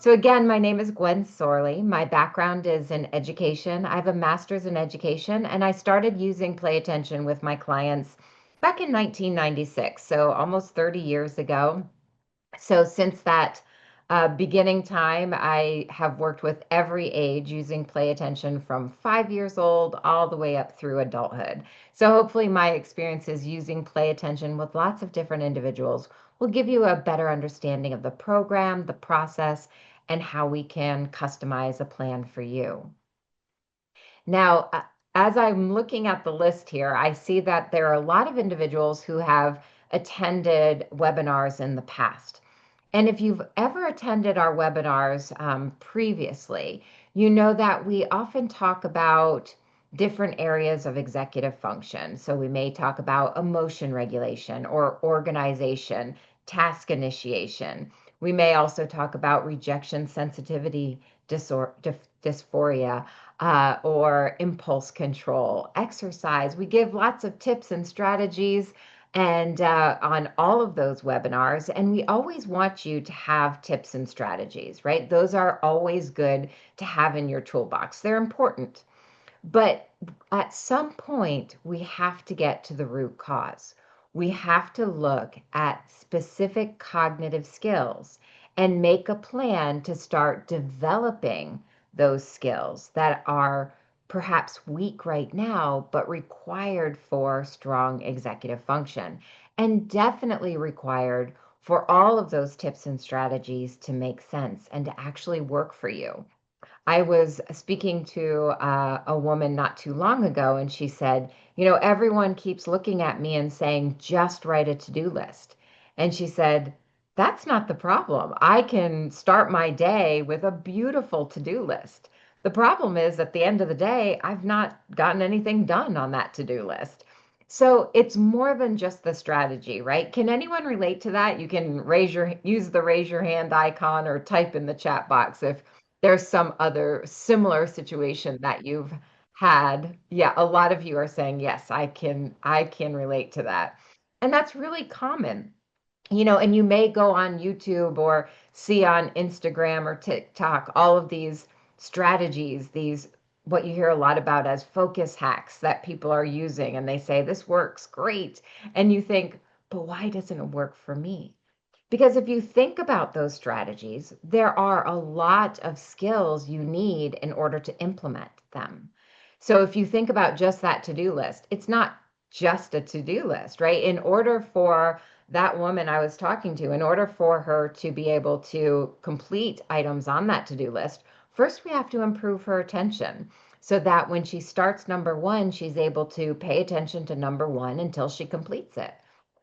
So again, my name is Gwen Sorley. My background is in education. I have a master's in education, and I started using play attention with my clients back in 1996, so almost 30 years ago. So since that beginning time, I have worked with every age using play attention from 5 years old all the way up through adulthood. So hopefully my experiences using play attention with lots of different individuals will give you a better understanding of the program, the process, and how we can customize a plan for you. Now, as I'm looking at the list here, I see that there are a lot of individuals who have attended webinars in the past. And if you've ever attended our webinars previously, you know that we often talk about different areas of executive function. So we may talk about emotion regulation or organization, task initiation. We may also talk about rejection sensitivity dysphoria, or impulse control, exercise. We give lots of tips and strategies and on all of those webinars. And we always want you to have tips and strategies, right? Those are always good to have in your toolbox. They're important. But at some point, we have to get to the root cause. We have to look at specific cognitive skills and make a plan to start developing those skills that are perhaps weak right now, but required for strong executive function, and definitely required for all of those tips and strategies to make sense and to actually work for you. I was speaking to a woman not too long ago, and she said, everyone keeps looking at me and saying, just write a to-do list. And she said, that's not the problem. I can start my day with a beautiful to-do list. The problem is at the end of the day, I've not gotten anything done on that to-do list. So it's more than just the strategy, right? Can anyone relate to that? You can use the raise your hand icon or type in the chat box if there's some other similar situation that you've had. Yeah, a lot of you are saying, yes, I can relate to that. And that's really common. And you may go on YouTube or see on Instagram or TikTok all of these strategies, these what you hear a lot about as focus hacks that people are using, and they say this works great. And you think, but why doesn't it work for me? Because if you think about those strategies, there are a lot of skills you need in order to implement them. So if you think about just that to-do list, it's not just a to-do list, right? In order for that woman I was talking to, in order for her to be able to complete items on that to-do list, first we have to improve her attention so that when she starts number one, she's able to pay attention to number one until she completes it.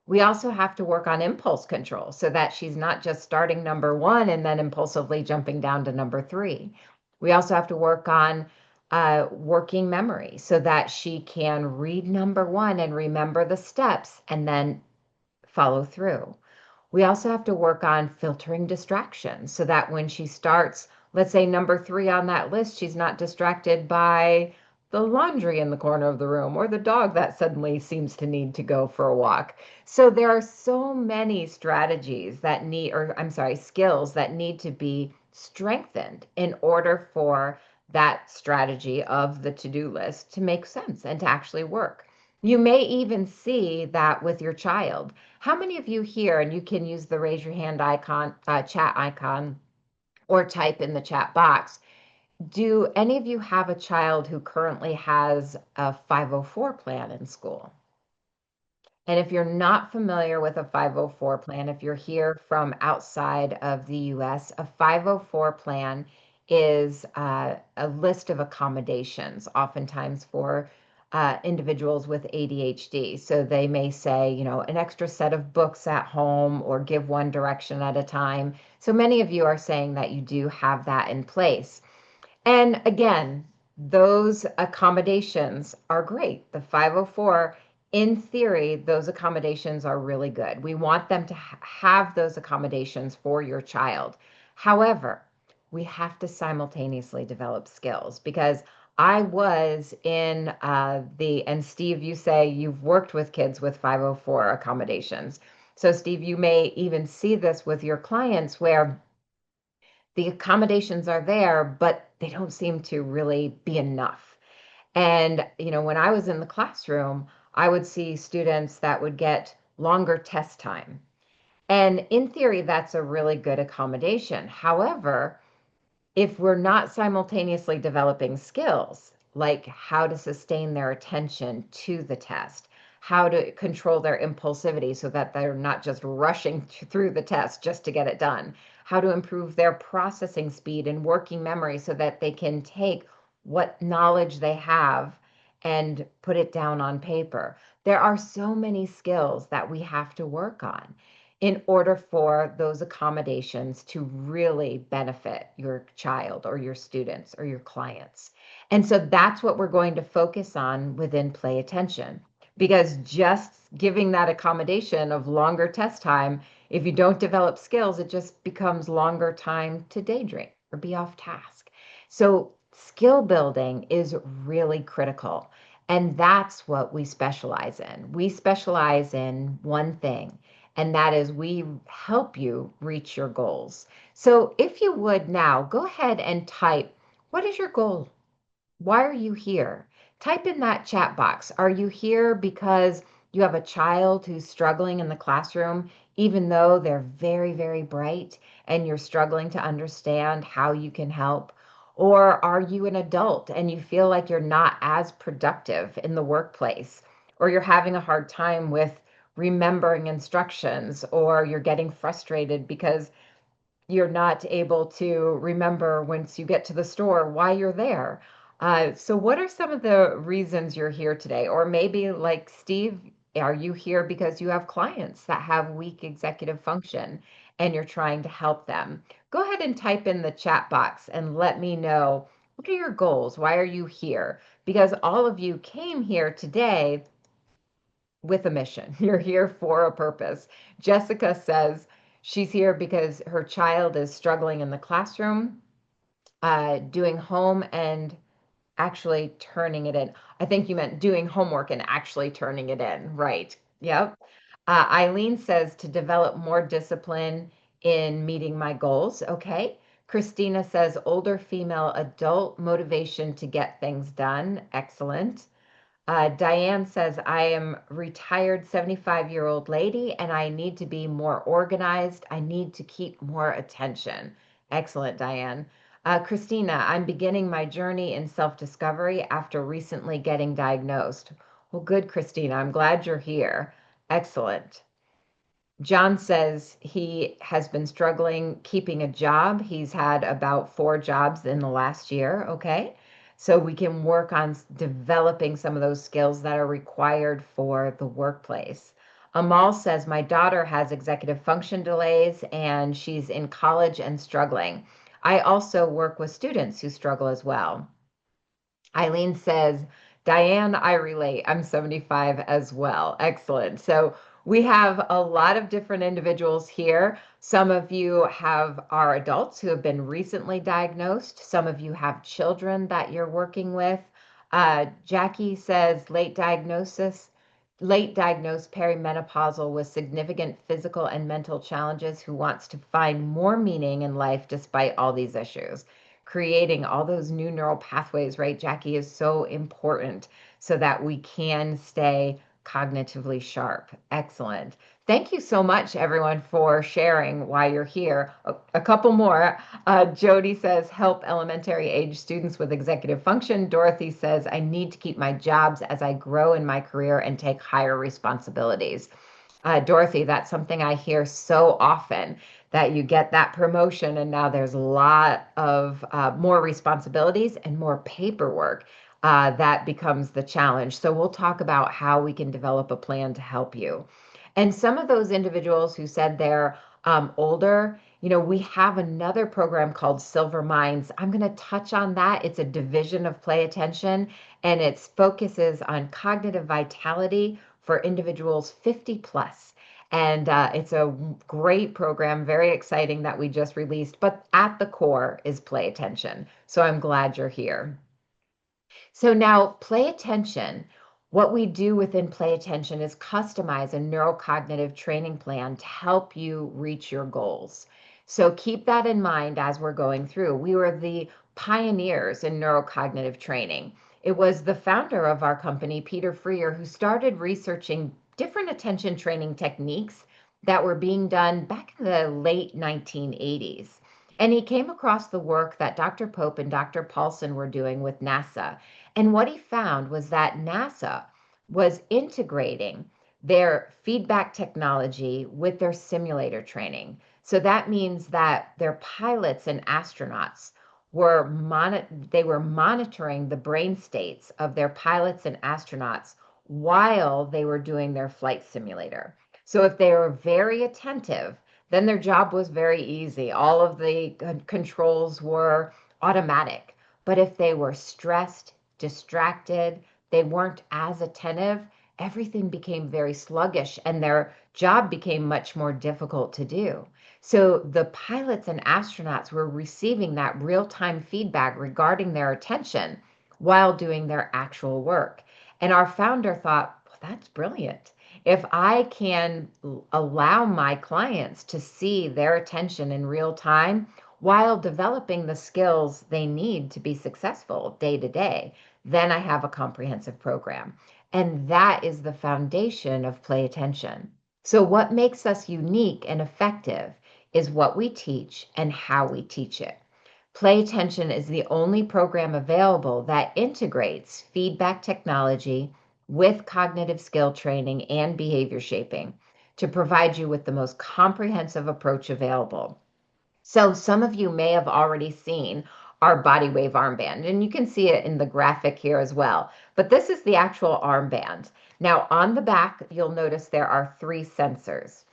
We also have to work on impulse control so that she's not just starting number one and then impulsively jumping down to number three. We also have to work on working memory so that she can read number one and remember the steps and then follow through. We also have to work on filtering distractions so that when she starts, let's say number three on that list, she's not distracted by the laundry in the corner of the room or the dog that suddenly seems to need to go for a walk. So there are so many strategies that need, or I'm sorry, skills that need to be strengthened in order for that strategy of the to-do list to make sense and to actually work. You may even see that with your child. How many of you here, and you can use the raise your hand icon, chat icon, or type in the chat box, do any of you have a child who currently has a 504 plan in school? And if you're not familiar with a 504 plan, if you're here from outside of the US, a 504 plan is a list of accommodations, oftentimes for individuals with ADHD. So they may say, an extra set of books at home or give one direction at a time. So many of you are saying that you do have that in place. And again, those accommodations are great. The 504, in theory, those accommodations are really good. We want them to have those accommodations for your child. However, we have to simultaneously develop skills because I was in and Steve, you say you've worked with kids with 504 accommodations. So, Steve, you may even see this with your clients where the accommodations are there, but they don't seem to really be enough. And, when I was in the classroom, I would see students that would get longer test time. And in theory, that's a really good accommodation. However, if we're not simultaneously developing skills, like how to sustain their attention to the test, how to control their impulsivity so that they're not just rushing through the test just to get it done, how to improve their processing speed and working memory so that they can take what knowledge they have and put it down on paper. There are so many skills that we have to work on in order for those accommodations to really benefit your child or your students or your clients. And so that's what we're going to focus on within Play Attention. Because just giving that accommodation of longer test time, if you don't develop skills, it just becomes longer time to daydream or be off task. So skill building is really critical. And that's what we specialize in. We specialize in one thing, and that is we help you reach your goals. So if you would now go ahead and type, what is your goal? Why are you here? Type in that chat box. Are you here because you have a child who's struggling in the classroom, even though they're very, very bright, and you're struggling to understand how you can help? Or are you an adult and you feel like you're not as productive in the workplace, or you're having a hard time with remembering instructions, or you're getting frustrated because you're not able to remember once you get to the store why you're there. So, what are some of the reasons you're here today? Or maybe, like Steve, are you here because you have clients that have weak executive function and you're trying to help them? Go ahead and type in the chat box and let me know, what are your goals? Why are you here? Because all of you came here today with a mission. You're here for a purpose. Jessica says she's here because her child is struggling in the classroom, doing home and actually turning it in. I think you meant doing homework and actually turning it in. Right. Yep. Eileen says to develop more discipline in meeting my goals. Okay. Christina says older female adult motivation to get things done. Excellent. Diane says, I am retired 75-year-old lady and I need to be more organized. I need to keep more attention. Excellent, Diane. Christina, I'm beginning my journey in self-discovery after recently getting diagnosed. Well, good, Christina. I'm glad you're here. Excellent. John says he has been struggling keeping a job. He's had about 4 jobs in the last year. Okay. So we can work on developing some of those skills that are required for the workplace. Amal says, my daughter has executive function delays and she's in college and struggling. I also work with students who struggle as well. Eileen says, Diane, I relate. I'm 75 as well. Excellent. So we have a lot of different individuals here. Some of you are adults who have been recently diagnosed. Some of you have children that you're working with. Jackie says late diagnosed perimenopausal with significant physical and mental challenges who wants to find more meaning in life despite all these issues. Creating all those new neural pathways, right, Jackie, is so important so that we can stay cognitively sharp. Excellent. Thank you so much, everyone, for sharing why you're here. A couple more. Jody says, help elementary age students with executive function. Dorothy says, I need to keep my jobs as I grow in my career and take higher responsibilities. Dorothy, that's something I hear so often, that you get that promotion and now there's a lot of more responsibilities and more paperwork. That becomes the challenge. So we'll talk about how we can develop a plan to help you. And some of those individuals who said they're older, we have another program called Silver Minds. I'm going to touch on that. It's a division of Play Attention, and it focuses on cognitive vitality for individuals 50 plus. And it's a great program, very exciting, that we just released. But at the core is Play Attention. So I'm glad you're here. So now, Play Attention. What we do within Play Attention is customize a neurocognitive training plan to help you reach your goals. So keep that in mind as we're going through. We were the pioneers in neurocognitive training. It was the founder of our company, Peter Freer, who started researching different attention training techniques that were being done back in the late 1980s. And he came across the work that Dr. Pope and Dr. Paulson were doing with NASA. And what he found was that NASA was integrating their feedback technology with their simulator training. So that means that their pilots and astronauts they were monitoring the brain states of their pilots and astronauts while they were doing their flight simulator. So if they were very attentive, then their job was very easy. All of the controls were automatic. But if they were stressed, distracted, they weren't as attentive, everything became very sluggish and their job became much more difficult to do. So the pilots and astronauts were receiving that real time feedback regarding their attention while doing their actual work. And our founder thought, well, that's brilliant. If I can allow my clients to see their attention in real time while developing the skills they need to be successful day to day, then I have a comprehensive program. And that is the foundation of play attention. So, what makes us unique and effective is what we teach and how we teach it. Play Attention is the only program available that integrates feedback technology with cognitive skill training and behavior shaping to provide you with the most comprehensive approach available. So some of you may have already seen our body wave armband, and you can see it in the graphic here as well. But this is the actual armband. Now on the back, you'll notice there are 3 sensors.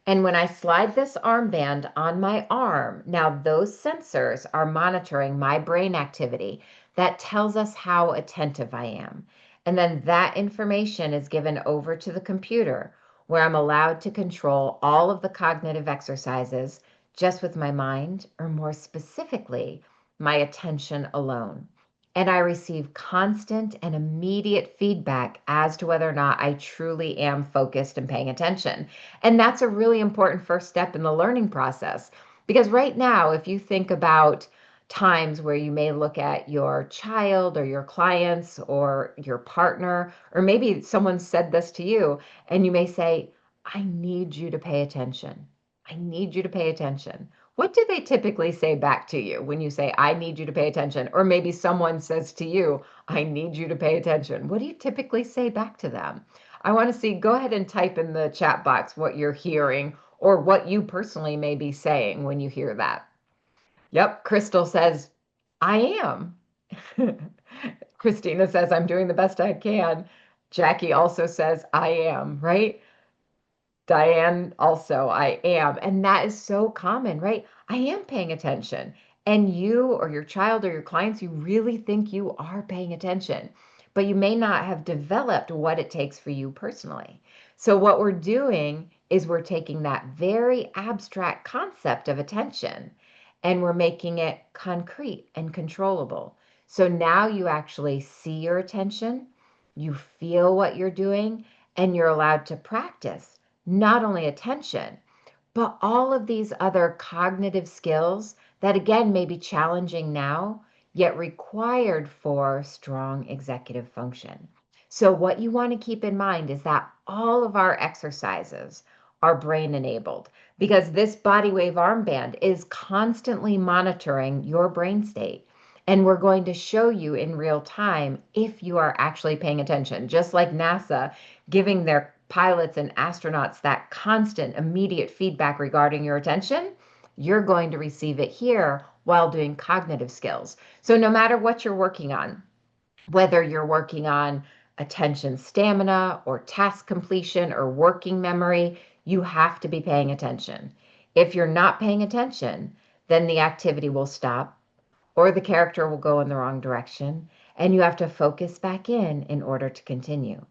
And when I slide this armband on my arm, now those sensors are monitoring my brain activity. That tells us how attentive I am. And then that information is given over to the computer where I'm allowed to control all of the cognitive exercises just with my mind, or more specifically, my attention alone. And I receive constant and immediate feedback as to whether or not I truly am focused and paying attention. And that's a really important first step in the learning process. Because right now, if you think about times where you may look at your child or your clients or your partner, or maybe someone said this to you, and you may say, I need you to pay attention. I need you to pay attention. What do they typically say back to you when you say, I need you to pay attention? Or maybe someone says to you, I need you to pay attention. What do you typically say back to them? I want to see, go ahead and type in the chat box what you're hearing or what you personally may be saying when you hear that. Yep, Crystal says, I am. Christina says, I'm doing the best I can. Jackie also says, I am, right? Diane also, I am. And that is so common, right? I am paying attention. And you or your child or your clients, you really think you are paying attention, but you may not have developed what it takes for you personally. So, what we're doing is we're taking that very abstract concept of attention and we're making it concrete and controllable. So now you actually see your attention, you feel what you're doing, and you're allowed to practice not only attention, but all of these other cognitive skills that, again, may be challenging now, yet required for strong executive function. So, what you want to keep in mind is that all of our exercises are brain enabled because this body wave armband is constantly monitoring your brain state. And we're going to show you in real time if you are actually paying attention, just like NASA giving their pilots and astronauts that constant, immediate feedback regarding your attention, you're going to receive it here while doing cognitive skills. So, no matter what you're working on, whether you're working on attention stamina or task completion or working memory, you have to be paying attention. If you're not paying attention, then the activity will stop or the character will go in the wrong direction, and you have to focus back in order to continue.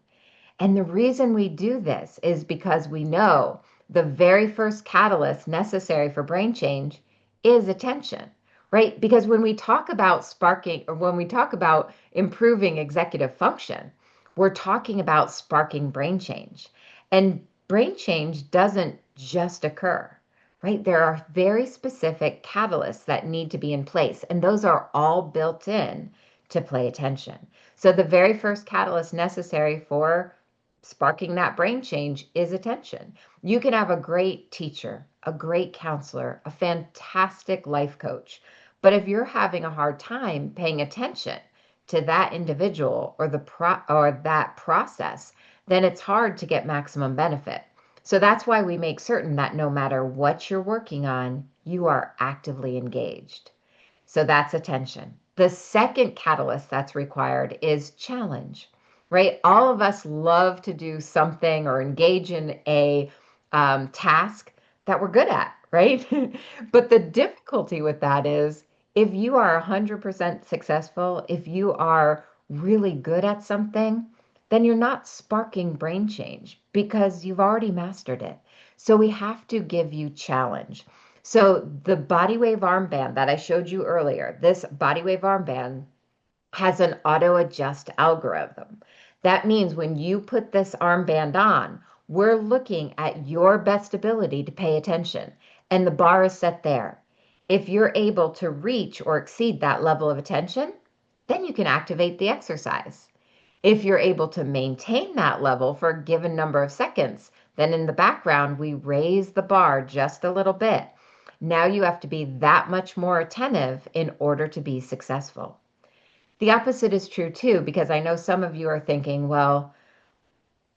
And the reason we do this is because we know the very first catalyst necessary for brain change is attention, right? Because when we talk about sparking or when we talk about improving executive function, we're talking about sparking brain change. And brain change doesn't just occur, right? There are very specific catalysts that need to be in place, and those are all built in to play attention. So the very first catalyst necessary for sparking that brain change is attention. You can have a great teacher, a great counselor, a fantastic life coach, but if you're having a hard time paying attention to that individual or that process, then it's hard to get maximum benefit. So that's why we make certain that no matter what you're working on, you are actively engaged. So that's attention. The second catalyst that's required is challenge, right? All of us love to do something or engage in a task that we're good at, right? But the difficulty with that is if you are 100% successful, if you are really good at something, then you're not sparking brain change because you've already mastered it. So we have to give you challenge. So the body wave armband that I showed you earlier, this body wave armband has an auto adjust algorithm. That means when you put this armband on, we're looking at your best ability to pay attention, and the bar is set there. If you're able to reach or exceed that level of attention, then you can activate the exercise. If you're able to maintain that level for a given number of seconds, then in the background, we raise the bar just a little bit. Now you have to be that much more attentive in order to be successful. The opposite is true too, because I know some of you are thinking, well,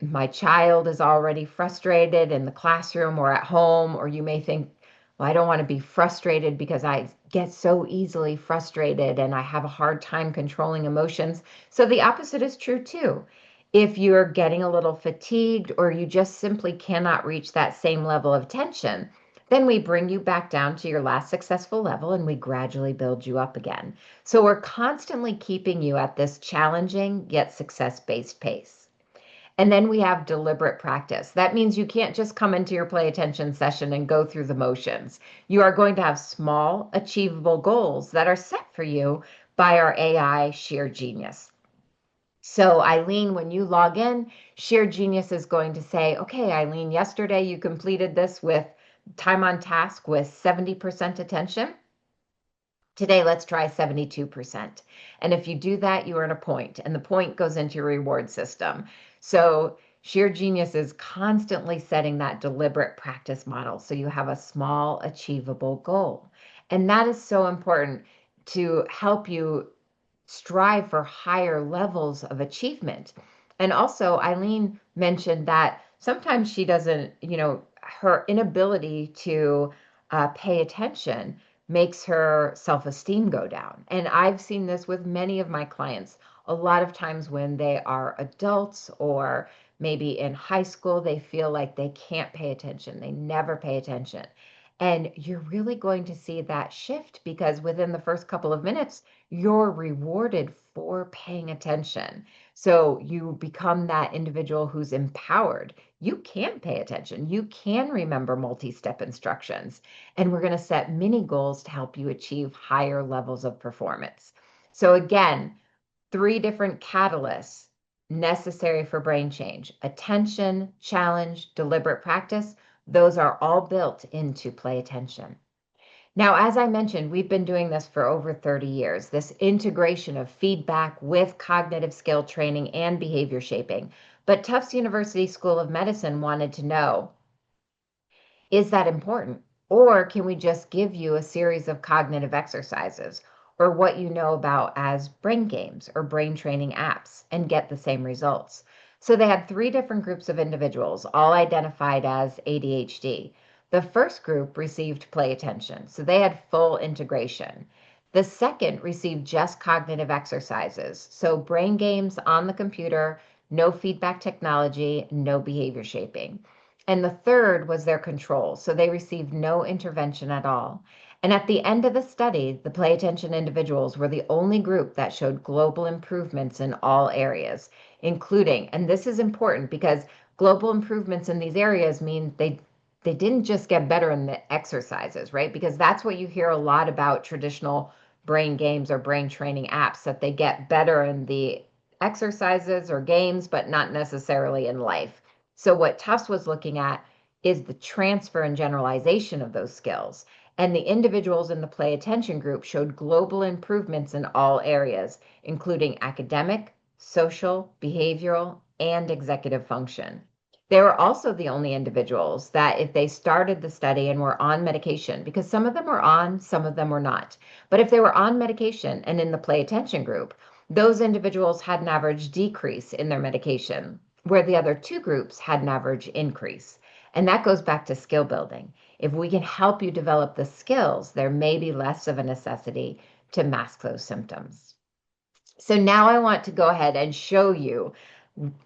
my child is already frustrated in the classroom or at home, or you may think, well, I don't want to be frustrated because I get so easily frustrated and I have a hard time controlling emotions. So the opposite is true too. If you're getting a little fatigued or you just simply cannot reach that same level of tension, then we bring you back down to your last successful level and we gradually build you up again. So we're constantly keeping you at this challenging yet success-based pace. And then we have deliberate practice. That means you can't just come into your play attention session and go through the motions. You are going to have small, achievable goals that are set for you by our AI Sheer Genius. So, Eileen, when you log in, Sheer Genius is going to say, okay, Eileen, yesterday you completed this with time on task with 70% attention. Today, let's try 72%. And if you do that, you earn a point, and the point goes into your reward system. So Sheer Genius is constantly setting that deliberate practice model. So you have a small, achievable goal. And that is so important to help you strive for higher levels of achievement. And also, Eileen mentioned that sometimes she doesn't, her inability to pay attention makes her self esteem go down. And I've seen this with many of my clients. A lot of times when they are adults or maybe in high school, they feel like they can't pay attention, they never pay attention. And you're really going to see that shift because within the first couple of minutes, you're rewarded for paying attention. So you become that individual who's empowered. You can pay attention. You can remember multi-step instructions. And we're going to set mini goals to help you achieve higher levels of performance. So again, 3 different catalysts necessary for brain change: attention, challenge, deliberate practice. Those are all built into play attention. Now, as I mentioned, we've been doing this for over 30 years, this integration of feedback with cognitive skill training and behavior shaping. But Tufts University School of Medicine wanted to know, is that important? Or can we just give you a series of cognitive exercises or what you know about as brain games or brain training apps and get the same results? So they had 3 different groups of individuals, all identified as ADHD. The first group received play attention, so they had full integration. The second received just cognitive exercises, so brain games on the computer, no feedback technology, no behavior shaping. And the third was their control. So they received no intervention at all. And at the end of the study, the play attention individuals were the only group that showed global improvements in all areas, including, and this is important because global improvements in these areas mean they didn't just get better in the exercises, right? Because that's what you hear a lot about traditional brain games or brain training apps, that they get better in the exercises or games, but not necessarily in life. So what Tufts was looking at, is the transfer and generalization of those skills. And the individuals in the play attention group showed global improvements in all areas, including academic, social, behavioral, and executive function. They were also the only individuals that, if they started the study and were on medication, because some of them were on, some of them were not, but if they were on medication and in the play attention group, those individuals had an average decrease in their medication, where the other two groups had an average increase. And that goes back to skill building. If we can help you develop the skills, there may be less of a necessity to mask those symptoms. So now I want to go ahead and show you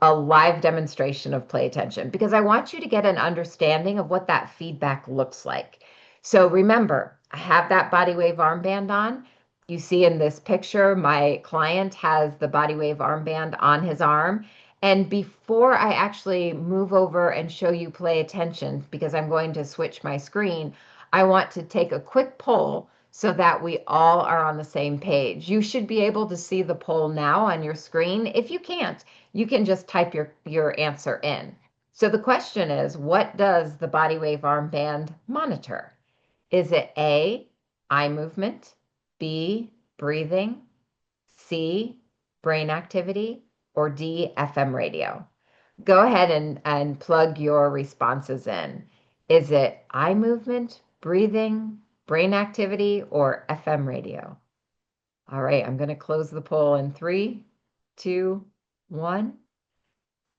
a live demonstration of play attention because I want you to get an understanding of what that feedback looks like. So remember, I have that body wave armband on. You see in this picture, my client has the body wave armband on his arm. And before I actually move over and show you play attention, because I'm going to switch my screen, I want to take a quick poll so that we all are on the same page. You should be able to see the poll now on your screen. If you can't, you can just type your answer in. So the question is, what does the body wave armband monitor? Is it A, eye movement, B, breathing, C, brain activity, or D, FM radio? Go ahead and plug your responses in. Is it eye movement, breathing, brain activity, or FM radio? All right, I'm going to close the poll in 3, 2, 1.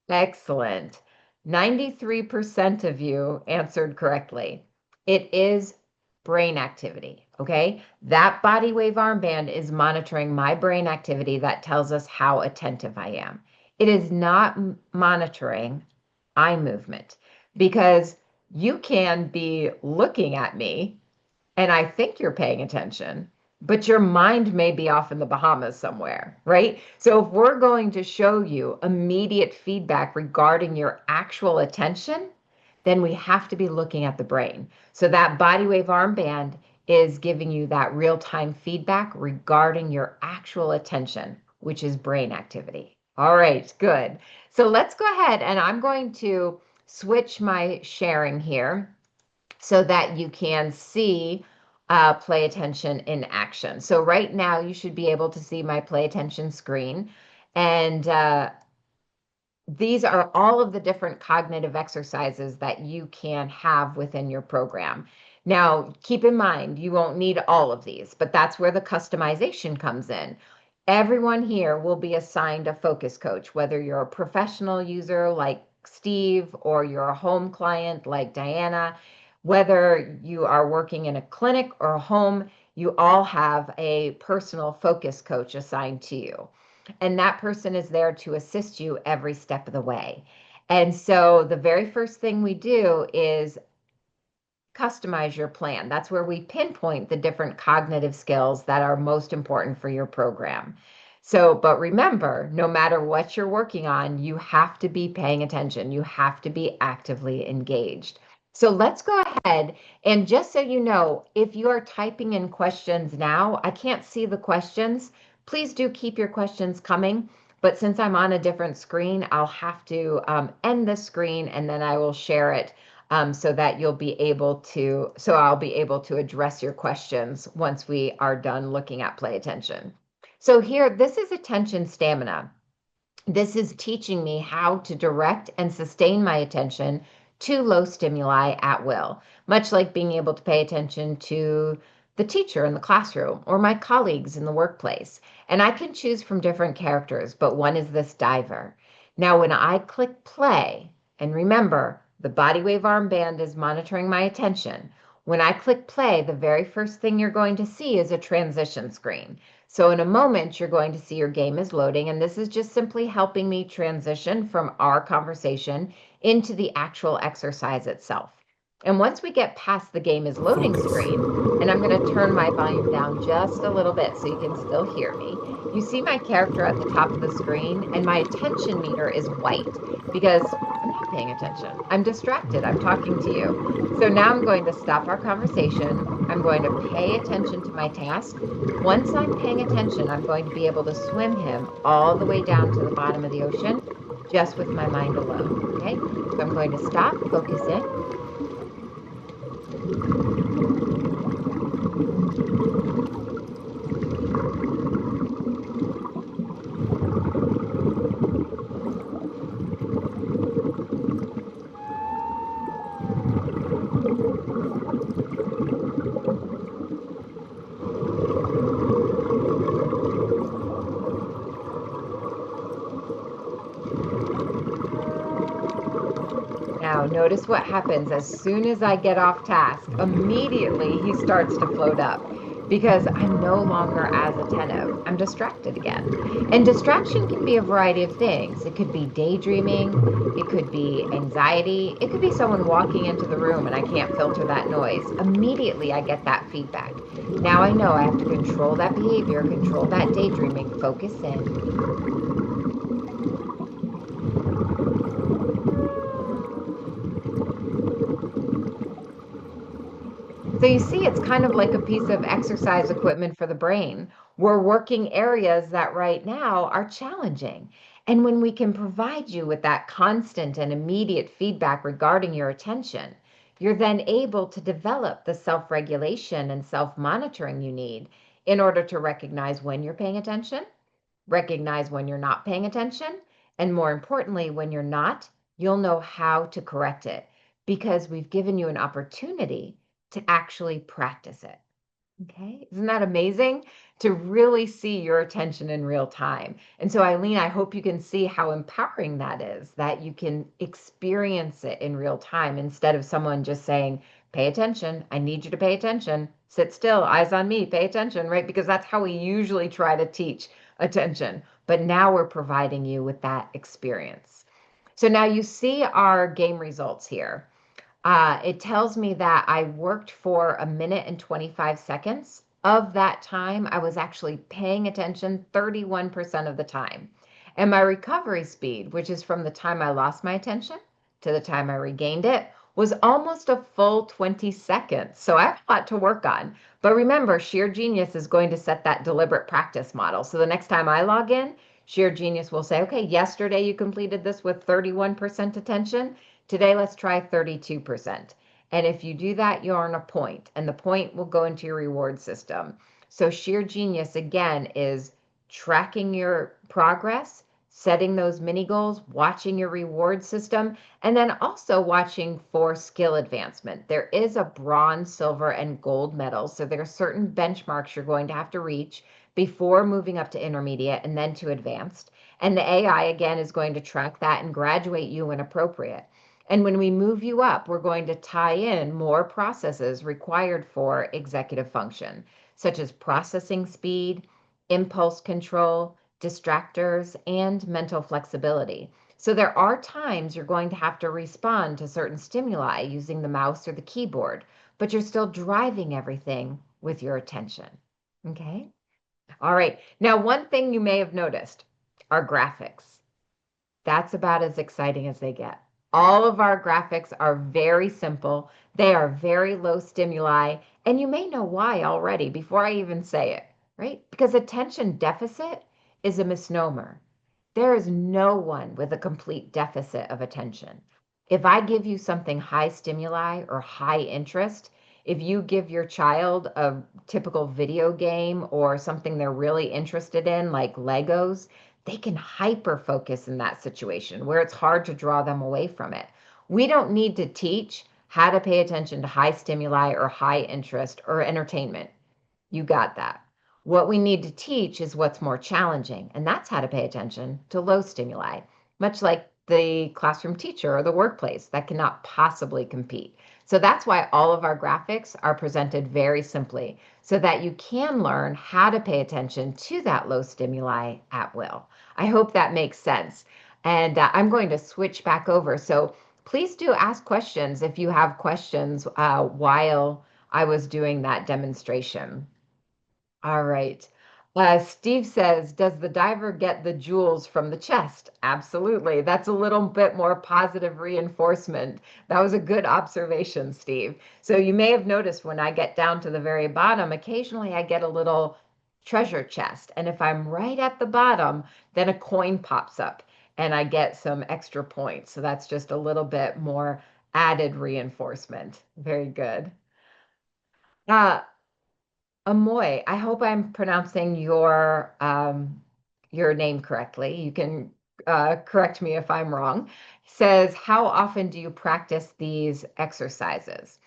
Excellent. 93% of you answered correctly. It is brain activity, okay? That body wave armband is monitoring my brain activity that tells us how attentive I am. It is not monitoring eye movement because you can be looking at me and I think you're paying attention, but your mind may be off in the Bahamas somewhere, right? So if we're going to show you immediate feedback regarding your actual attention, then we have to be looking at the brain. So that body wave armband is giving you that real-time feedback regarding your actual attention, which is brain activity. All right, good. So let's go ahead and I'm going to switch my sharing here so that you can see play attention in action. So right now you should be able to see my play attention screen. And these are all of the different cognitive exercises that you can have within your program. Now, keep in mind, you won't need all of these, but that's where the customization comes in. Everyone here will be assigned a focus coach, whether you're a professional user like Steve or you're a home client like Diana. Whether you are working in a clinic or a home, you all have a personal focus coach assigned to you. And that person is there to assist you every step of the way. And so the very first thing we do is customize your plan. That's where we pinpoint the different cognitive skills that are most important for your program. So, but remember, no matter what you're working on, you have to be paying attention. You have to be actively engaged. So let's go ahead and just so you know, if you are typing in questions now, I can't see the questions. Please do keep your questions coming. But since I'm on a different screen, I'll have to end this screen and then I will share it so that you'll be able to, so I'll be able to address your questions once we are done looking at play attention. So here, this is attention stamina. This is teaching me how to direct and sustain my attention to low stimuli at will, much like being able to pay attention to the teacher in the classroom or my colleagues in the workplace. And I can choose from different characters, but one is this diver. Now, when I click play, and remember, the body wave armband is monitoring my attention. When I click play, the very first thing you're going to see is a transition screen. So in a moment, you're going to see your game is loading, and this is just simply helping me transition from our conversation into the actual exercise itself. And once we get past the game is loading screen, and I'm going to turn my volume down just a little bit so you can still hear me, you see my character at the top of the screen, and my attention meter is white because I'm not paying attention. I'm distracted. I'm talking to you. So now I'm going to stop our conversation. I'm going to pay attention to my task. Once I'm paying attention, I'm going to be able to swim him all the way down to the bottom of the ocean. just with my mind alone. Okay, so I'm going to stop, focus in. Now, notice what happens as soon as I get off task. Immediately, he starts to float up because I'm no longer as attentive. I'm distracted again. And distraction can be a variety of things. It could be daydreaming, it could be anxiety, it could be someone walking into the room and I can't filter that noise. Immediately, I get that feedback. Now I know I have to control that behavior, control that daydreaming, focus in. So you see, it's kind of like a piece of exercise equipment for the brain. We're working areas that right now are challenging. And when we can provide you with that constant and immediate feedback regarding your attention, you're then able to develop the self regulation and self monitoring you need in order to recognize when you're paying attention, recognize when you're not paying attention, and more importantly, when you're not, you'll know how to correct it because we've given you an opportunity to actually practice it. Okay, isn't that amazing to really see your attention in real time? And so, Eileen, I hope you can see how empowering that is, that you can experience it in real time instead of someone just saying, pay attention, I need you to pay attention, sit still, eyes on me, pay attention, right? Because that's how we usually try to teach attention. But now we're providing you with that experience. So now you see our game results here. It tells me that I worked for a minute and 25 seconds. Of that time, I was actually paying attention 31% of the time. And my recovery speed, which is from the time I lost my attention to the time I regained it, was almost a full 20 seconds. So I have a lot to work on. But remember, Sheer Genius is going to set that deliberate practice model. So the next time I log in, Sheer Genius will say, okay, yesterday you completed this with 31% attention. Today, let's try 32%. And if you do that, you earn a point, and the point will go into your reward system. So, Sheer Genius, again, is tracking your progress, setting those mini goals, watching your reward system, and then also watching for skill advancement. There is a bronze, silver, and gold medal. So, there are certain benchmarks you're going to have to reach before moving up to intermediate and then to advanced. And the AI, again, is going to track that and graduate you when appropriate. And when we move you up, we're going to tie in more processes required for executive function, such as processing speed, impulse control, distractors, and mental flexibility. So there are times you're going to have to respond to certain stimuli using the mouse or the keyboard, but you're still driving everything with your attention. Okay? All right. Now, one thing you may have noticed are graphics. That's about as exciting as they get. All of our graphics are very simple. They are very low stimuli, and you may know why already before I even say it, right? Because attention deficit is a misnomer. There is no one with a complete deficit of attention. If I give you something high stimuli or high interest, if you give your child a typical video game or something they're really interested in, like Legos, they can hyper focus in that situation where it's hard to draw them away from it. We don't need to teach how to pay attention to high stimuli or high interest or entertainment. You got that. What we need to teach is what's more challenging, and that's how to pay attention to low stimuli, much like the classroom teacher or the workplace that cannot possibly compete. So that's why all of our graphics are presented very simply so that you can learn how to pay attention to that low stimuli at will. I hope that makes sense. And I'm going to switch back over. So please do ask questions if you have questions while I was doing that demonstration. All right. Steve says, does the diver get the jewels from the chest? Absolutely. That's a little bit more positive reinforcement. That was a good observation, Steve. So you may have noticed when I get down to the very bottom, occasionally I get a little treasure chest. And if I'm right at the bottom, then a coin pops up. and I get some extra points. So that's just a little bit more added reinforcement. Very good. Uh, Amoy, I hope I'm pronouncing your name correctly. You can correct me if I'm wrong. Says, how often do you practice these exercises?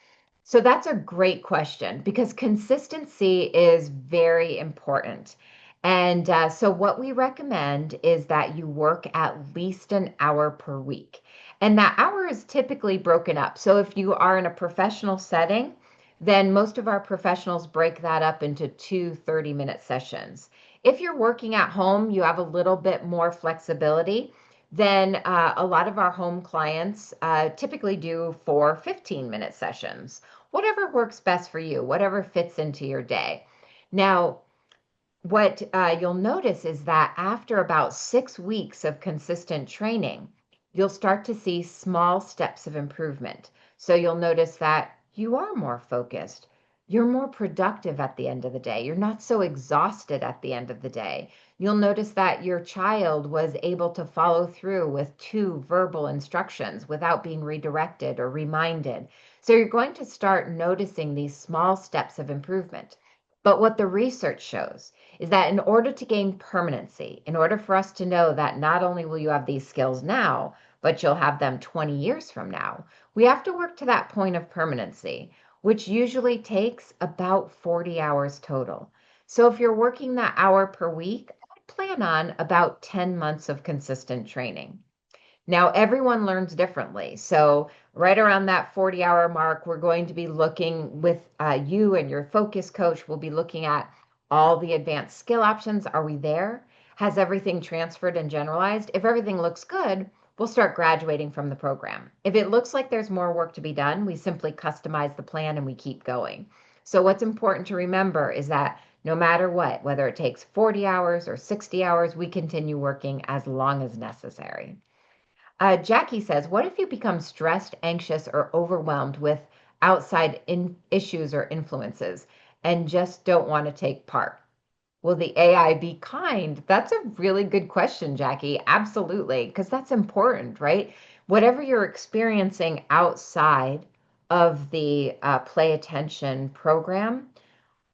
So that's a great question because consistency is very important. And so, what we recommend is that you work at least an hour per week. And that hour is typically broken up. So, if you are in a professional setting, then most of our professionals break that up into two 30-minute sessions. If you're working at home, you have a little bit more flexibility. Then a lot of our home clients typically do four 15-minute sessions, whatever works best for you, whatever fits into your day. Now, what you'll notice is that after about 6 weeks of consistent training, you'll start to see small steps of improvement. So you'll notice that you are more focused. You're more productive at the end of the day. You're not so exhausted at the end of the day. You'll notice that your child was able to follow through with two verbal instructions without being redirected or reminded. So you're going to start noticing these small steps of improvement. But what the research shows is that in order to gain permanency, in order for us to know that not only will you have these skills now, but you'll have them 20 years from now, we have to work to that point of permanency, which usually takes about 40 hours total. So if you're working that hour per week, I'd plan on about 10 months of consistent training. Now, everyone learns differently. So, right around that 40-hour mark, we're going to be looking with you and your focus coach. We'll be looking at all the advanced skill options. Are we there? Has everything transferred and generalized? If everything looks good, we'll start graduating from the program. If it looks like there's more work to be done, we simply customize the plan and we keep going. So, what's important to remember is that no matter what, whether it takes 40 hours or 60 hours, we continue working as long as necessary. Jackie says, what if you become stressed, anxious, or overwhelmed with outside issues or influences and just don't want to take part? Will the AI be kind? That's a really good question, Jackie. Absolutely, because that's important, right? Whatever you're experiencing outside of the Play Attention program,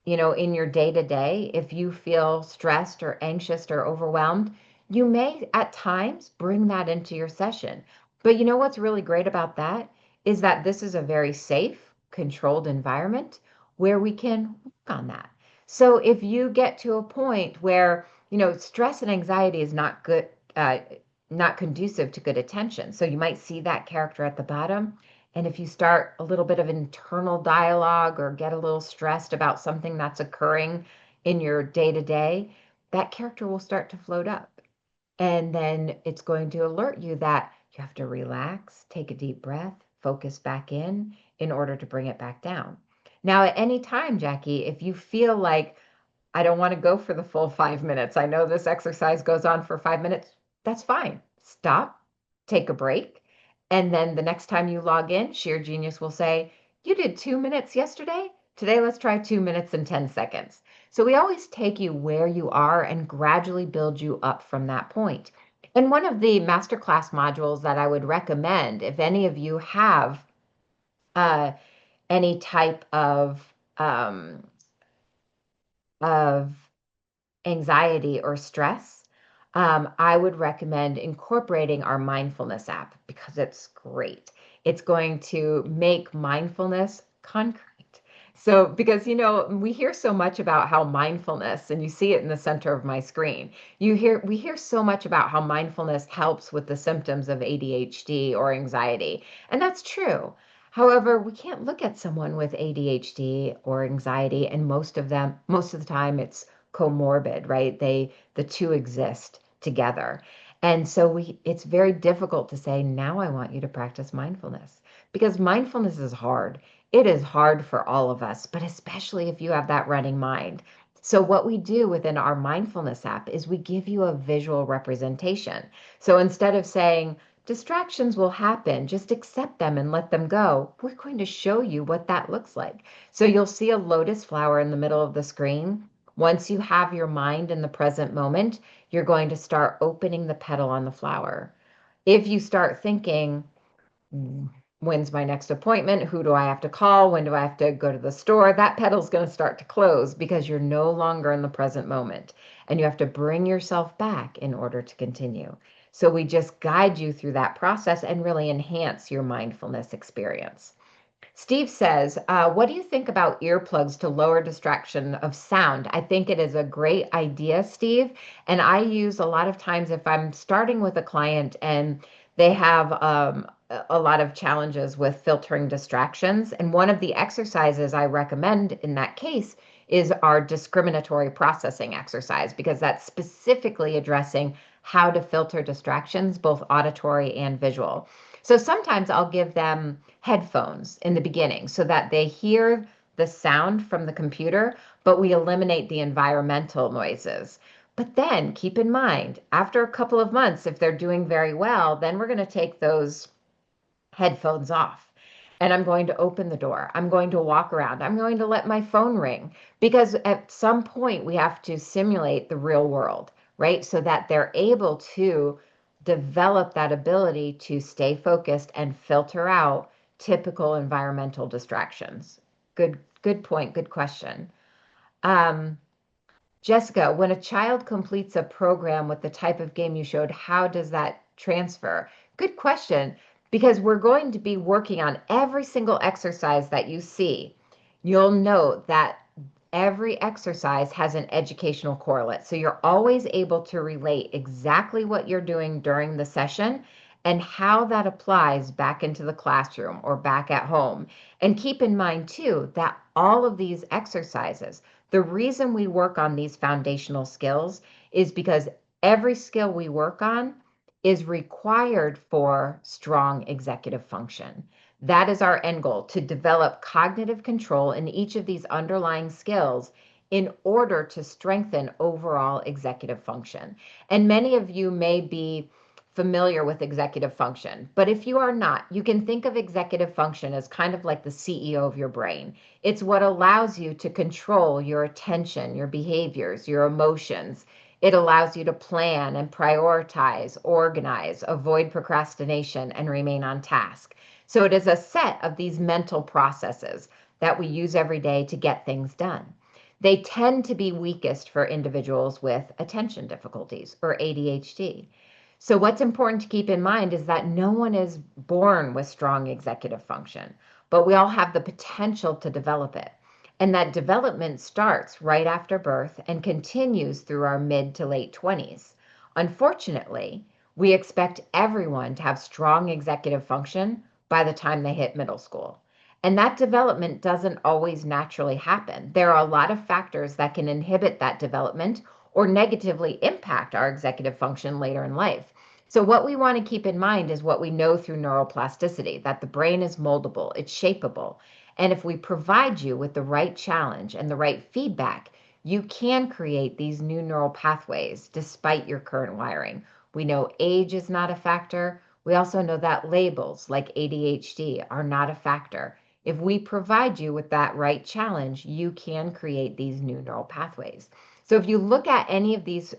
in your day to day, if you feel stressed or anxious or overwhelmed, you may at times bring that into your session. But you know what's really great about that is that this is a very safe, controlled environment where we can work on that. So if you get to a point where, stress and anxiety is not good, not conducive to good attention. So you might see that character at the bottom. And if you start a little bit of internal dialogue or get a little stressed about something that's occurring in your day to day, that character will start to float up. And then it's going to alert you that you have to relax, take a deep breath, focus back in order to bring it back down. Now, at any time, Jackie, if you feel like I don't want to go for the full 5 minutes. I know this exercise goes on for 5 minutes. That's fine. Stop, take a break. And then the next time you log in, Sheer Genius will say, you did 2 minutes yesterday. Today, let's try 2 minutes and 10 seconds. So we always take you where you are and gradually build you up from that point. And one of the masterclass modules that I would recommend, if any of you have uh, any type of anxiety or stress, I would recommend incorporating our mindfulness app because it's great. It's going to make mindfulness concrete. So, because we hear so much about how mindfulness, and you see it in the center of my screen. We hear so much about how mindfulness helps with the symptoms of ADHD or anxiety, and that's true. However, we can't look at someone with ADHD or anxiety, and most of the time, it's comorbid, right? The two exist together. And so it's very difficult to say, now I want you to practice mindfulness because mindfulness is hard. It is hard for all of us, but especially if you have that running mind. So what we do within our mindfulness app is we give you a visual representation. So instead of saying, distractions will happen, just accept them and let them go, we're going to show you what that looks like. So you'll see a lotus flower in the middle of the screen. Once you have your mind in the present moment, you're going to start opening the petal on the flower. If you start thinking, when's my next appointment? Who do I have to call? When do I have to go to the store? That petal's going to start to close because you're no longer in the present moment. And you have to bring yourself back in order to continue. So we just guide you through that process and really enhance your mindfulness experience. Steve says, what do you think about earplugs to lower distraction of sound? I think it is a great idea, Steve. And I use a lot of times if I'm starting with a client and they have a lot of challenges with filtering distractions. And one of the exercises I recommend in that case is our discriminatory processing exercise, because that's specifically addressing how to filter distractions, both auditory and visual. So sometimes I'll give them headphones in the beginning so that they hear the sound from the computer, but we eliminate the environmental noises. But then keep in mind, after a couple of months, if they're doing very well, then we're going to take those headphones off. And I'm going to open the door. I'm going to walk around. I'm going to let my phone ring because at some point we have to simulate the real world, right? So that they're able to develop that ability to stay focused and filter out typical environmental distractions. Good point. Good question. Um, Jessica, when a child completes a program with the type of game you showed, how does that transfer? Good question, because we're going to be working on every single exercise that you see. You'll note that every exercise has an educational correlate. So you're always able to relate exactly what you're doing during the session and how that applies back into the classroom or back at home. And keep in mind, too, that all of these exercises, the reason we work on these foundational skills is because every skill we work on is required for strong executive function. That is our end goal, to develop cognitive control in each of these underlying skills in order to strengthen overall executive function. And many of you may be familiar with executive function, but if you are not, you can think of executive function as kind of like the CEO of your brain. It's what allows you to control your attention, your behaviors, your emotions. It allows you to plan and prioritize, organize, avoid procrastination, and remain on task. So it is a set of these mental processes that we use every day to get things done. They tend to be weakest for individuals with attention difficulties or ADHD. So what's important to keep in mind is that no one is born with strong executive function, but we all have the potential to develop it. And that development starts right after birth and continues through our mid to late 20s. Unfortunately, we expect everyone to have strong executive function by the time they hit middle school. And that development doesn't always naturally happen. There are a lot of factors that can inhibit that development or negatively impact our executive function later in life. So, what we want to keep in mind is what we know through neuroplasticity, that the brain is moldable, it's shapeable. And if we provide you with the right challenge and the right feedback, you can create these new neural pathways despite your current wiring. We know age is not a factor. We also know that labels like ADHD are not a factor. If we provide you with that right challenge, you can create these new neural pathways. So if you look at any of these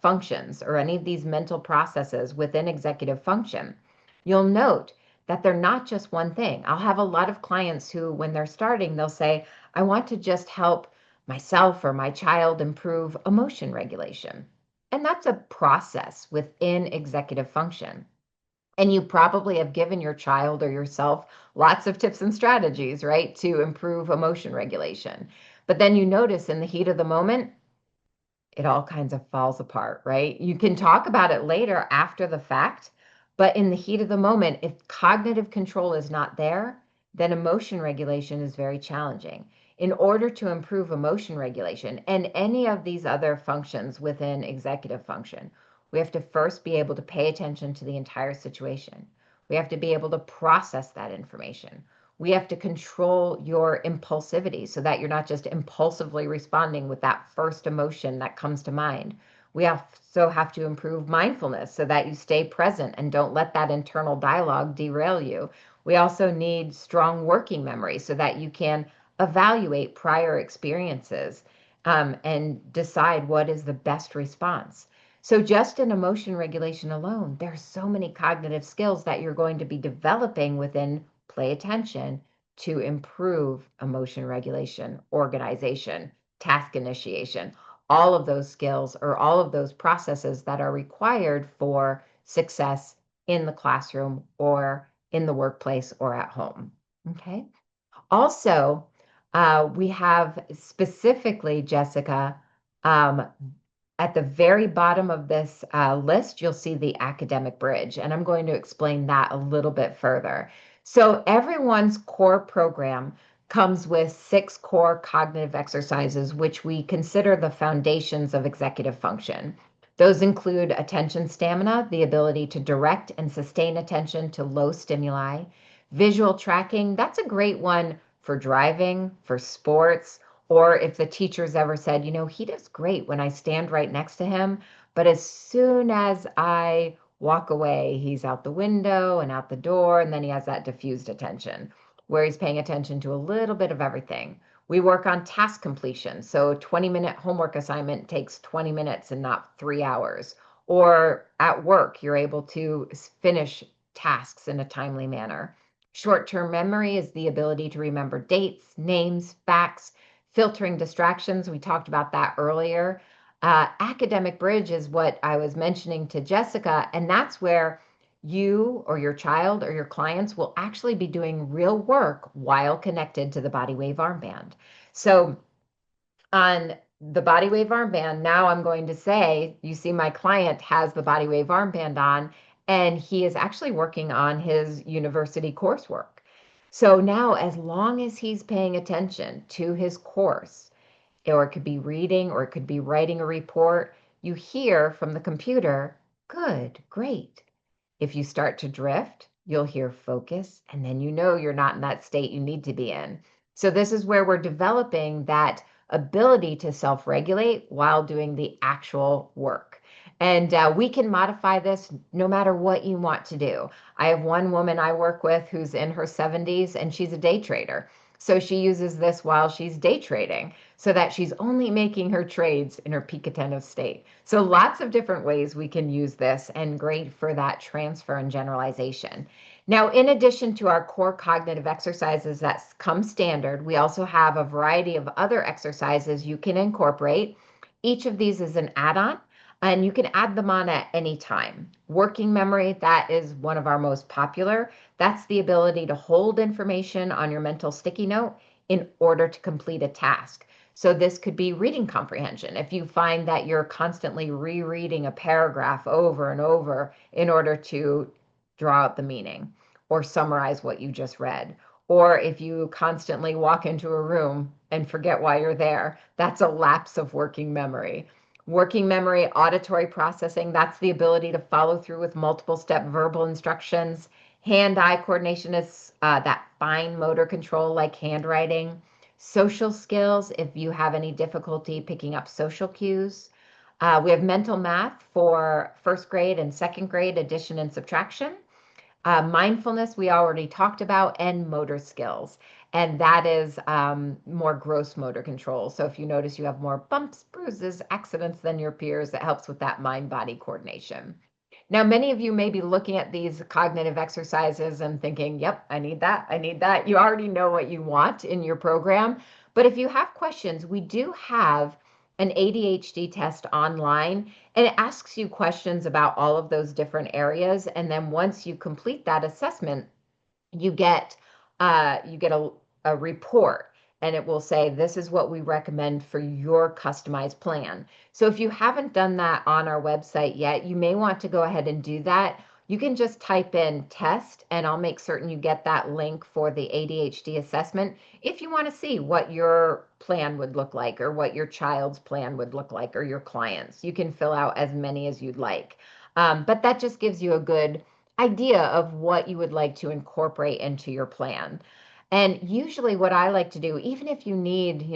functions or any of these mental processes within executive function, you'll note that they're not just one thing. I'll have a lot of clients who, when they're starting, they'll say, I want to just help myself or my child improve emotion regulation. And that's a process within executive function. And you probably have given your child or yourself lots of tips and strategies, right, to improve emotion regulation. But then you notice in the heat of the moment, it all kinds of falls apart, right? You can talk about it later after the fact, but in the heat of the moment, if cognitive control is not there, then emotion regulation is very challenging. In order to improve emotion regulation and any of these other functions within executive function, we have to first be able to pay attention to the entire situation. We have to be able to process that information. We have to control your impulsivity so that you're not just impulsively responding with that first emotion that comes to mind. We also have to improve mindfulness so that you stay present and don't let that internal dialogue derail you. We also need strong working memory so that you can evaluate prior experiences and decide what is the best response. So, just in emotion regulation alone, there's so many cognitive skills that you're going to be developing within play attention to improve emotion regulation, organization, task initiation, all of those skills or all of those processes that are required for success in the classroom or in the workplace or at home. Okay. Also, we have specifically, Jessica, um, at the very bottom of this list, you'll see the academic bridge, and I'm going to explain that a little bit further. So, everyone's core program comes with 6 core cognitive exercises, which we consider the foundations of executive function. Those include attention stamina, the ability to direct and sustain attention to low stimuli. Visual tracking, that's a great one for driving, for sports, or if the teacher's ever said, he does great when I stand right next to him, but as soon as I walk away, he's out the window and out the door, and then he has that diffused attention where he's paying attention to a little bit of everything. We work on task completion. So 20-minute homework assignment takes 20 minutes and not 3 hours. Or at work, you're able to finish tasks in a timely manner. Short-term memory is the ability to remember dates, names, facts, filtering distractions. We talked about that earlier. Academic bridge is what I was mentioning to Jessica, and that's where you or your child or your clients will actually be doing real work while connected to the body wave armband. So on the body wave armband, now I'm going to say, you see my client has the body wave armband on, and he is actually working on his university coursework. So now, as long as he's paying attention to his course, or it could be reading, or it could be writing a report, you hear from the computer, good, great. If you start to drift, you'll hear focus, and then you're not in that state you need to be in. So, this is where we're developing that ability to self regulate while doing the actual work. And we can modify this no matter what you want to do. I have one woman I work with who's in her 70s and she's a day trader. So she uses this while she's day trading so that she's only making her trades in her peak attentive state. So lots of different ways we can use this and great for that transfer and generalization. Now, in addition to our core cognitive exercises that come standard, we also have a variety of other exercises you can incorporate. Each of these is an add-on, and you can add them on at any time. Working memory, that is one of our most popular. That's the ability to hold information on your mental sticky note in order to complete a task. So this could be reading comprehension. If you find that you're constantly rereading a paragraph over and over in order to draw out the meaning or summarize what you just read, or if you constantly walk into a room and forget why you're there, that's a lapse of working memory. Working memory, auditory processing, that's the ability to follow through with multiple step verbal instructions. Hand-eye coordination is that fine motor control like handwriting. Social skills, if you have any difficulty picking up social cues. We have mental math for first grade and second grade addition and subtraction. Mindfulness, we already talked about, and motor skills. And that is more gross motor control. So if you notice you have more bumps, bruises, accidents than your peers, it helps with that mind-body coordination. Now, many of you may be looking at these cognitive exercises and thinking, yep, I need that. I need that. You already know what you want in your program. But if you have questions, we do have an ADHD test online, and it asks you questions about all of those different areas. And then once you complete that assessment, you get a report, and it will say this is what we recommend for your customized plan. So if you haven't done that on our website yet, you may want to go ahead and do that. You can just type in test, and I'll make certain you get that link for the ADHD assessment if you want to see what your plan would look like or what your child's plan would look like or your clients. You can fill out as many as you'd like. But that just gives you a good idea of what you would like to incorporate into your plan. And usually, what I like to do, even if you need,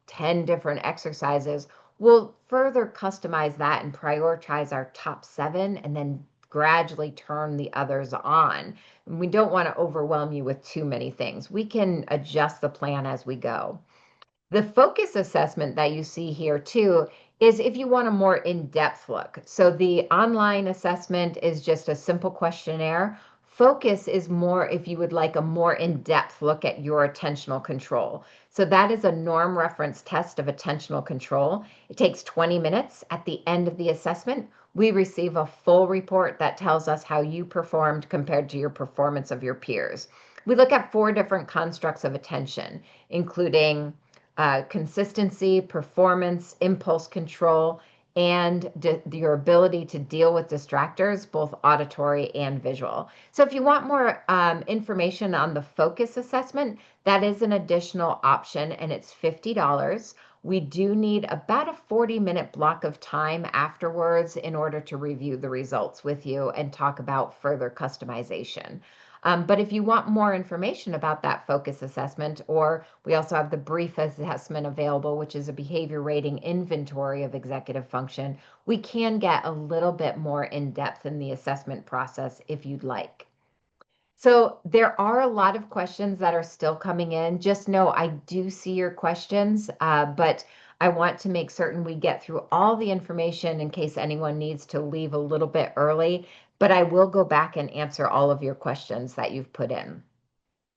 10 different exercises, we'll further customize that and prioritize our top 7 and then gradually turn the others on. We don't want to overwhelm you with too many things. We can adjust the plan as we go. The focus assessment that you see here too is if you want a more in-depth look. So the online assessment is just a simple questionnaire. Focus is more if you would like a more in-depth look at your attentional control. So that is a norm reference test of attentional control. It takes 20 minutes. At the end of the assessment, we receive a full report that tells us how you performed compared to your performance of your peers. We look at 4 different constructs of attention, including consistency, performance, impulse control, and your ability to deal with distractors, both auditory and visual. So if you want more information on the focus assessment, that is an additional option and it's $50. We do need about a 40-minute block of time afterwards in order to review the results with you and talk about further customization. But if you want more information about that focus assessment, or we also have the brief assessment available, which is a behavior rating inventory of executive function, we can get a little bit more in depth in the assessment process if you'd like. So there are a lot of questions that are still coming in. Just know I do see your questions, but I want to make certain we get through all the information in case anyone needs to leave a little bit early. But I will go back and answer all of your questions that you've put in.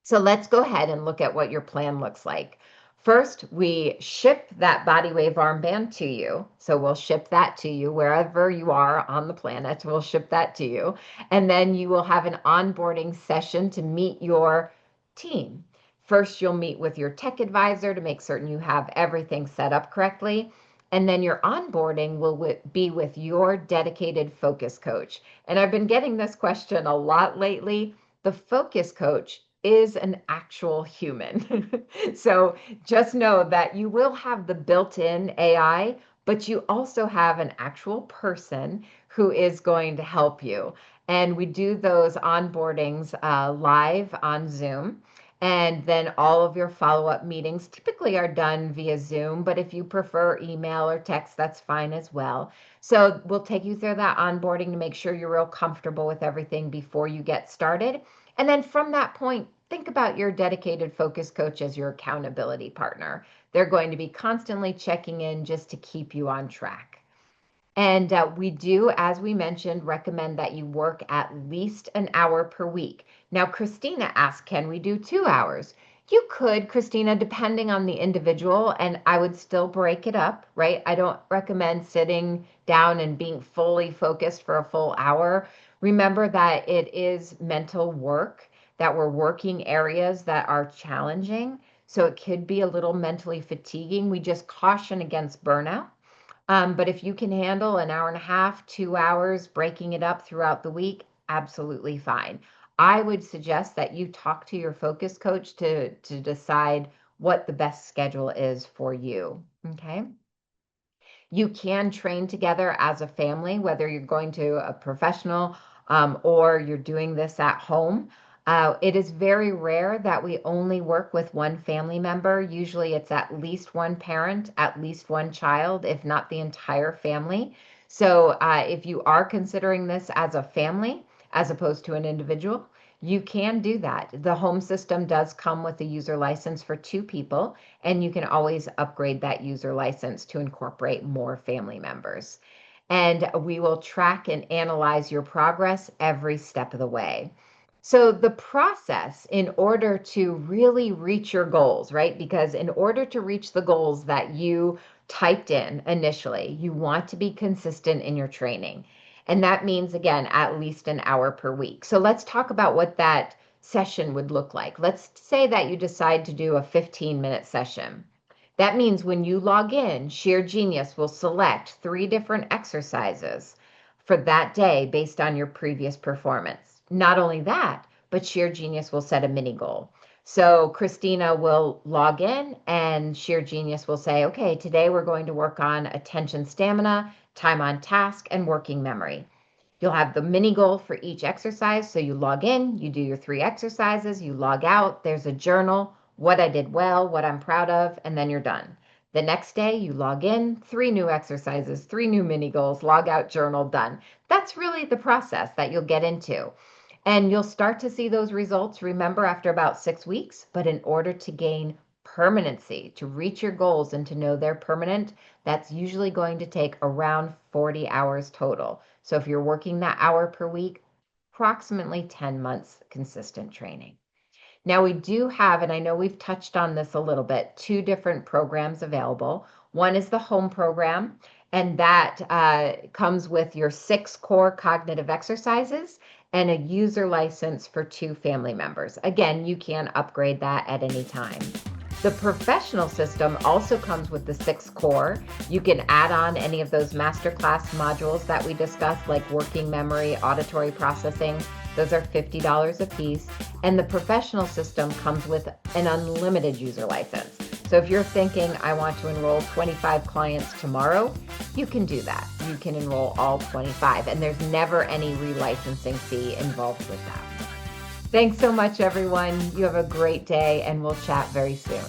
So let's go ahead and look at what your plan looks like. First, we ship that body wave armband to you. So we'll ship that to you wherever you are on the planet. We'll ship that to you. And then you will have an onboarding session to meet your team. First, you'll meet with your tech advisor to make certain you have everything set up correctly. And then your onboarding will be with your dedicated focus coach. And I've been getting this question a lot lately. The focus coach is an actual human. So just know that you will have the built-in AI, but you also have an actual person who is going to help you. And we do those onboardings live on Zoom. And then all of your follow-up meetings typically are done via Zoom, but if you prefer email or text, that's fine as well. So we'll take you through that onboarding to make sure you're real comfortable with everything before you get started. And then from that point, think about your dedicated focus coach as your accountability partner. They're going to be constantly checking in just to keep you on track. And we do, as we mentioned, recommend that you work at least an hour per week. Now, Christina asked, can we do 2 hours? You could, Christina, depending on the individual, and I would still break it up, right? I don't recommend sitting down and being fully focused for a full hour. Remember that it is mental work, that we're working areas that are challenging. So it could be a little mentally fatiguing. We just caution against burnout. But if you can handle an hour and a half, 2 hours, breaking it up throughout the week, absolutely fine. I would suggest that you talk to your focus coach to decide what the best schedule is for you. Okay. You can train together as a family, whether you're going to a professional or you're doing this at home. It is very rare that we only work with one family member. Usually it's at least one parent, at least one child, if not the entire family. So if you are considering this as a family, as opposed to an individual, you can do that. The home system does come with a user license for 2 people, and you can always upgrade that user license to incorporate more family members. And we will track and analyze your progress every step of the way. So the process in order to really reach your goals, right? Because in order to reach the goals that you typed in initially, you want to be consistent in your training. And that means, again, at least an hour per week. So let's talk about what that session would look like. Let's say that you decide to do a 15-minute session. That means when you log in, Sheer Genius will select 3 different exercises for that day based on your previous performance. Not only that, but Sheer Genius will set a mini goal. So Christina will log in and Sheer Genius will say, okay, today we're going to work on attention stamina, time on task, and working memory. You'll have the mini goal for each exercise. So you log in, you do your 3 exercises, you log out, there's a journal, what I did well, what I'm proud of, and then you're done. The next day, you log in, 3 new exercises, 3 new mini goals, log out, journal, done. That's really the process that you'll get into. And you'll start to see those results, remember, after about 6 weeks. But in order to gain permanency, to reach your goals and to know they're permanent, that's usually going to take around 40 hours total. So if you're working that hour per week, approximately 10 months consistent training. Now, we do have, and I know we've touched on this a little bit, two different programs available. One is the home program, and that comes with your 6 core cognitive exercises and a user license for 2 family members. Again, you can upgrade that at any time. The professional system also comes with the 6 core. You can add on any of those masterclass modules that we discussed, like working memory, auditory processing. Those are $50 a piece. And the professional system comes with an unlimited user license. So if you're thinking, I want to enroll 25 clients tomorrow, you can do that. You can enroll all 25, and there's never any relicensing fee involved with that. Thanks so much, everyone. You have a great day, and we'll chat very soon.